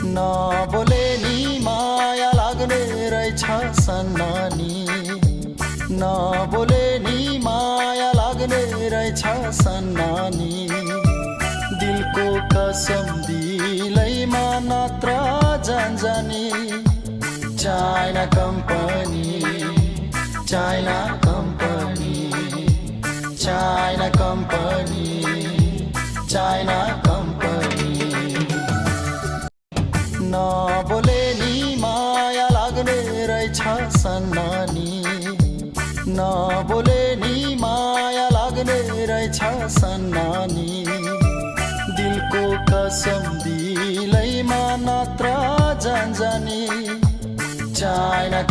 नबोले नि माया लाग्ने रहेछ सन्नानी, नबोले नि माया लाग्ने रहेछ सन्नानी। दिलको कसम दिलैमा नत्र जानी, China company, China company, China company, China company. नबोले नि माया लाग्ने रहेछ सन्नानी, नबोले नि माया लाग्ने रहेछ सन्नानी। दिलको कसम दिलैमा नत्र जानी, चाइना